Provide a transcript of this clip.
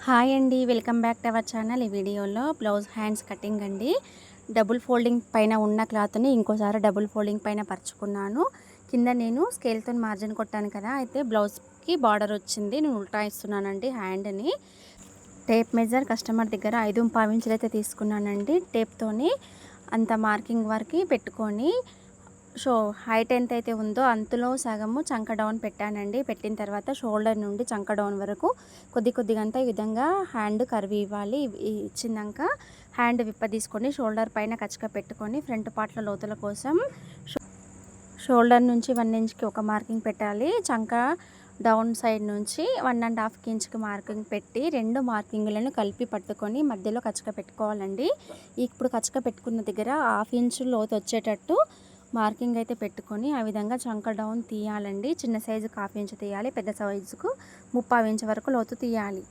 Hi అండి, welcome back to our channel. ఈ వీడియోలో బ్లౌజ్ హ్యాండ్స్ కటింగ్ అండి. డబుల్ ఫోల్డింగ్ పైన ఉన్న క్లాత్ని ఇంకోసారి డబుల్ ఫోల్డింగ్ పైన పరుచుకున్నాను. కింద నేను స్కేల్తో మార్జిన్ కొట్టాను కదా, అయితే బ్లౌజ్కి బార్డర్ వచ్చింది. నేను ఉల్టా ఇస్తున్నానండి హ్యాండ్ని. టేప్ మెజర్ కస్టమర్ దగ్గర 5.5 ఇంచులు అయితే తీసుకున్నానండి. టేప్తోని అంత మార్కింగ్ వరకు పెట్టుకొని హైట్ ఎంత అయితే ఉందో అంతలో సగము చంక డౌన్ పెట్టానండి. పెట్టిన తర్వాత షోల్డర్ నుండి చంక డౌన్ వరకు కొద్దిగా ఈ విధంగా హ్యాండ్ కర్వ్ ఇవ్వాలి. ఇచ్చినాక హ్యాండ్ విప్ప తీసుకొని షోల్డర్ పైన కచ్చిక పెట్టుకొని ఫ్రంట్ పార్ట్లో లోతుల కోసం షోల్డర్ నుంచి 1 ఇంచ్కి ఒక మార్కింగ్ పెట్టాలి. చంక డౌన్ సైడ్ నుంచి 1.5 ఇంచ్కి మార్కింగ్ పెట్టి 2 మార్కింగ్లను కలిపి పట్టుకొని మధ్యలో కచ్చిక పెట్టుకోవాలండి. ఇప్పుడు కచ్చిక పెట్టుకున్న దగ్గర 1/2 ఇంచు లోతు వచ్చేటట్టు మార్కింగ్ అయితే పెట్టుకొని ఆ విధంగా చంక డౌన్ తీయాలండి. చిన్న సైజుకు 1/2 ఇంచు తీయాలి, పెద్ద సైజుకు 3/4 ఇంచు వరకు లోతు తీయాలి.